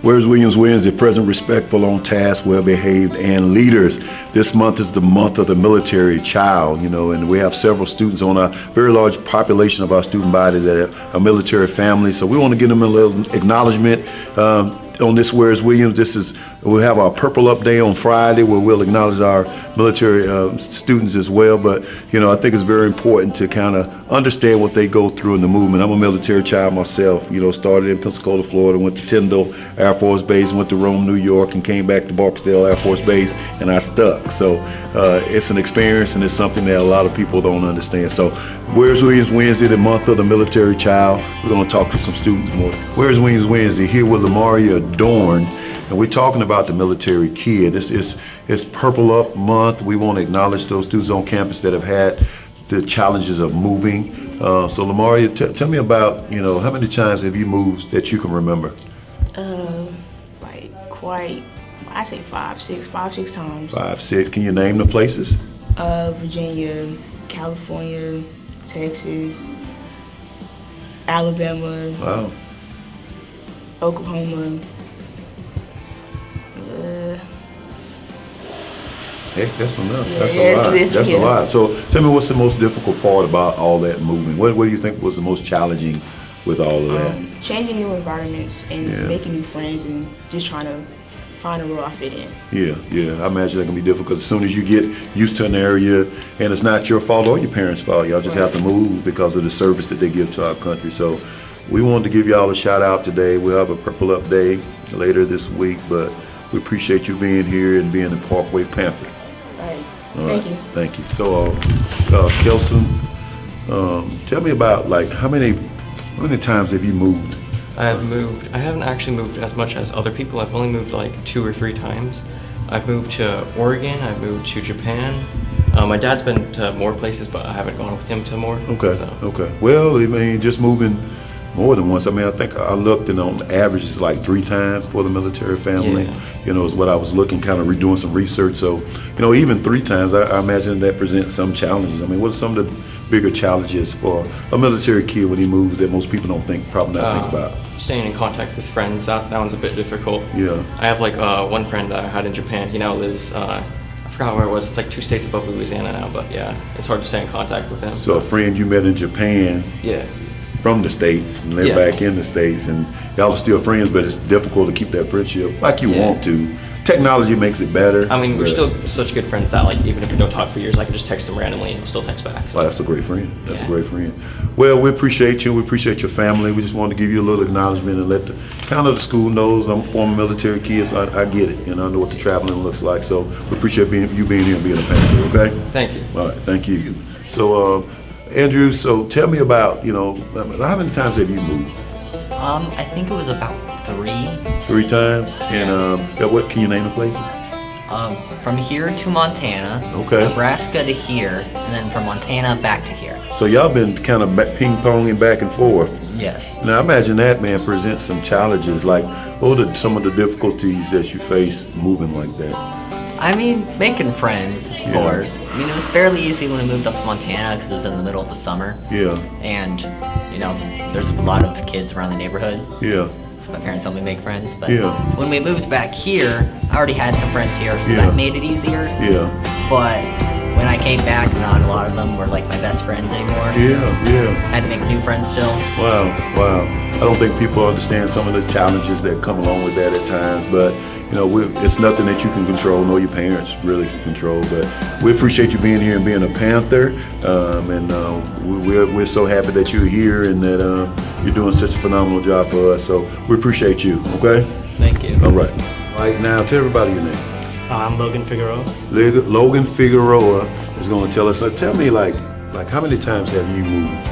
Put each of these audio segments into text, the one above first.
Where's Williams Wednesday? Present, respectful, on task, well-behaved, and leaders. This month is the month of the military child, and we have several students on a very large population of our student body that are military families. So we want to give them a little acknowledgement on this Where's Williams. We'll have our Purple Up Day on Friday where we'll acknowledge our military students as well. But, I think it's very important to kind of understand what they go through in the movement. I'm a military child myself, started in Pensacola, Florida, went to Tyndall Air Force Base, went to Rome, New York, and came back to Barksdale Air Force Base, and I stuck. So it's an experience, and it's something that a lot of people don't understand. So Where's Williams Wednesday, the month of the military child. We're going to talk to some students more. Where's Williams Wednesday? Here with Lamaria Dorn. And we're talking about the military kid. It's Purple Up Month. We want to acknowledge those students on campus that have had the challenges of moving. So Lamaria, tell me about, how many times have you moved that you can remember? I say five, six times. 5, 6. Can you name the places? Virginia, California, Texas, Alabama, Wow. Oklahoma. Heck, that's enough. Yeah, That's yeah, a lot. it's That's a yeah. lot. So tell me, what's the most difficult part about all that moving? What do you think was the most challenging with all of that? Changing new environments and Yeah. making new friends and just trying to find a role I fit in. Yeah. I imagine that can be difficult as soon as you get used to an area, and it's not your fault or your parents' fault. Y'all just have to move because of the service that they give to our country. So we wanted to give y'all a shout out today. We'll have a Purple Up Day later this week, but we appreciate you being here and being a Parkway Panther. All right. Thank you. Thank you. So, Kelson, tell me about how many times have you moved? I haven't actually moved as much as other people. I've only moved like 2 or 3 times. I've moved to Oregon, I've moved to Japan. My dad's been to more places, but I haven't gone with him to more. Okay. So. Okay. Well, I mean, just moving more than once. I mean, I think I looked, and on average, it's like 3 times for the military family. Yeah. Is what I was looking, kind of redoing some research. So, even 3 times, I imagine that presents some challenges. I mean, what are some of the bigger challenges for a military kid when he moves that most people don't think about? Staying in contact with friends, that one's a bit difficult. Yeah. I have one friend I had in Japan. He now lives, I forgot where it was. It's like 2 states above Louisiana now, but yeah, it's hard to stay in contact with him. So a friend you met in Japan Yeah. from the States, and they're back in the States, and y'all are still friends, but it's difficult to keep that friendship like you want to. Technology makes it better. I mean, we're still such good friends that even if we don't talk for years, I can just text him randomly and he'll still text back. Oh, that's a great friend. That's a great friend. Well, we appreciate you. We appreciate your family. We just wanted to give you a little acknowledgement and let the school knows I'm a former military kid, so I get it, and I know what the traveling looks like. So we appreciate you being here and being a Panther, okay? Thank you. All right, thank you. So, Andrew, so tell me about, how many times have you moved? I think it was about 3. 3 times? And what can you name the places? From here to Montana, Okay. Nebraska to here, and then from Montana back to here. So y'all been kind of ping-ponging back and forth. Yes. Now, I imagine that, man, presents some challenges. Like, what are some of the difficulties that you face moving like that? I mean, making friends, of Yeah. course. I mean, it was fairly easy when I moved up to Montana because it was in the middle of the summer. Yeah, And, there's a lot of kids around the neighborhood. yeah, So my parents helped me make friends. But Yeah. when we moved back here, I already had some friends here, so Yeah. that made it easier. yeah, But when I came back, not a lot of them were like my best friends anymore. So yeah. I had to make new friends still. Wow. I don't think people understand some of the challenges that come along with that at times, but it's nothing that you can control, nor your parents really can control. But we appreciate you being here and being a Panther, and we're so happy that you're here and that you're doing such a phenomenal job for us. So we appreciate you. Okay. Thank you. All right. Right now, tell everybody your name. I'm Logan Figueroa. Logan Figueroa is going to tell us. Tell me, like how many times have you moved?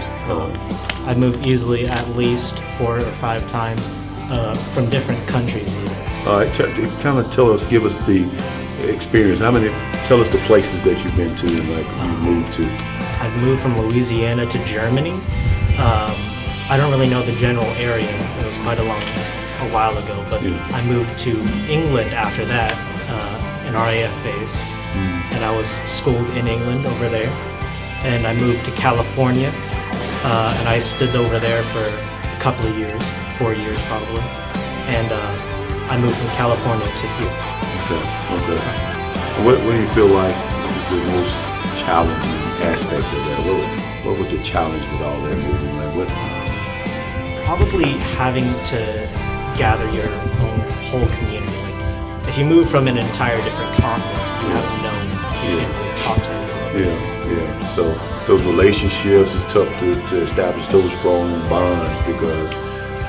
I've moved easily at least 4 or 5 times from different countries even. All right, give us the experience. Tell us the places that you've been to and you moved to. I've moved from Louisiana to Germany. I don't really know the general area. It was quite a while ago, but I moved to England after that, an RAF base, and I was schooled in England over there. And I moved to California, and I stood over there for a couple of years, 4 years probably. And I moved from California to here. Okay. Okay. What do you feel like was the most challenging aspect of that? What was the challenge with all that moving? Like what? Probably having to gather your own whole community. Like, if you move from an entire different continent, you have no, you can't really talk to anyone. Yeah. So those relationships, it's tough to establish those strong bonds because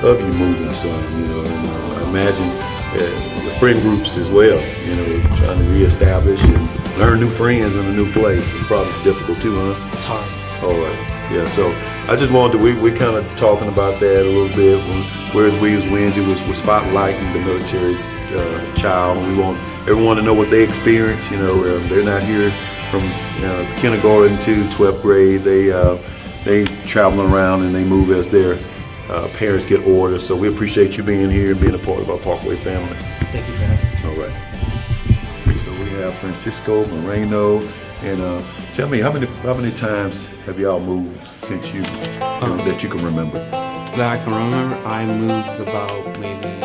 of you moving some, and I imagine the friend groups as well, trying to reestablish and learn new friends in a new place is probably difficult too, huh? It's hard. All right. Yeah, so I just wanted to, we're kind of talking about that a little bit. Whereas Williams Wednesday was spotlighting the military child. We want everyone to know what they experience. They're not here from kindergarten to 12th grade. They traveling around and they move as their parents get orders. So we appreciate you being here and being a part of our Parkway family. Thank you for having me. All right. So we have Francisco Moreno, and tell me how many times have y'all moved since you that you can remember? That I can remember, I moved about maybe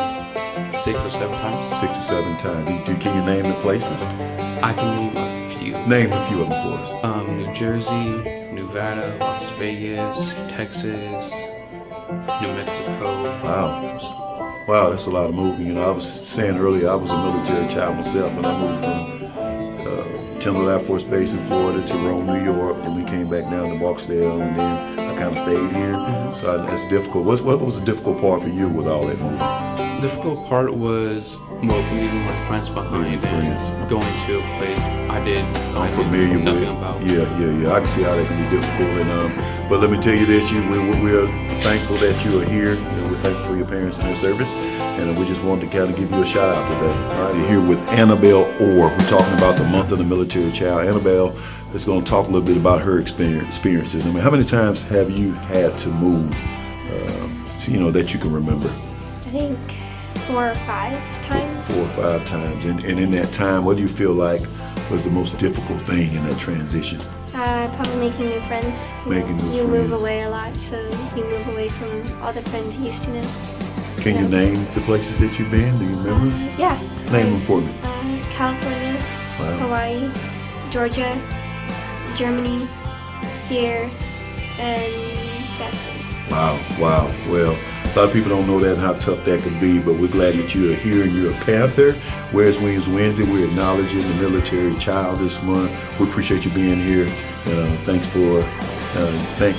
6 or 7 times. 6 or 7 times. Can you name the places? I can name a few. Name a few of them for us. New Jersey, Nevada, Las Vegas, Texas, New Mexico. Wow, that's a lot of moving. I was saying earlier, I was a military child myself, and I moved from Tyndall Air Force Base in Florida to Rome, New York, and we came back down to Barksdale, and then I kind of stayed here. So that's difficult. What was the difficult part for you with all that moving? The difficult part was, leaving my friends behind Leaving friends. and going to a place I didn't Familiar know nothing with. about. Yeah. I can see how that can be difficult. And but let me tell you this: we are thankful that you are here. We're thankful for your parents and their service, and we just wanted to kind of give you a shout out today. All right, you're here with Annabelle Orr. We're talking about the month of the military child. Annabelle is going to talk a little bit about her experiences. I mean, how many times have you had to move? That you can remember. I think 4 or 5 times. 4 or 5 times. And in that time, what do you feel like was the most difficult thing in that transition? Probably making new friends. Making new You move friends. away a lot, so you move away from all the friends you used to know. Can you name the places that you've been? Do you remember? Yeah. Name them for me. California, Wow. Hawaii, Georgia, Germany, here, and that's it. Wow. Well, a lot of people don't know that and how tough that could be, but we're glad that you are here and you're a Panther. Where's Williams Wednesday? We're acknowledging the military child this month. We appreciate you being here. Thank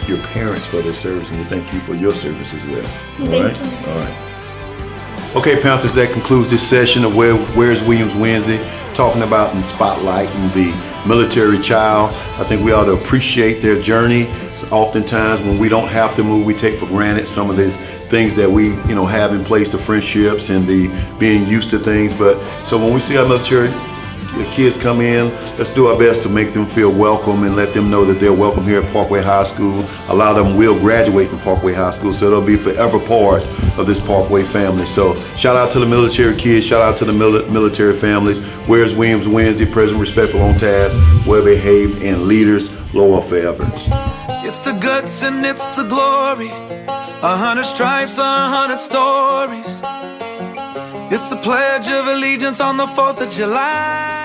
your parents for their service, and we thank you for your service as well. Thank right? you. All right. Okay, Panthers, that concludes this session of Where's Williams Wednesday, talking about and spotlighting the military child. I think we ought to appreciate their journey. So oftentimes when we don't have to move, we take for granted some of the things that we have in place, the friendships and the being used to things. But so when we see our military kids come in, let's do our best to make them feel welcome and let them know that they're welcome here at Parkway High School. A lot of them will graduate from Parkway High School, so they'll be forever part of this Parkway family. So shout out to the military kids, shout out to the military families. Where's Williams Wednesday? Present, respectful, on task, well behaved, and leaders, loyal forever. It's the guts and it's the glory. 100 stripes, 100 stories. It's the Pledge of Allegiance on the 4th of July.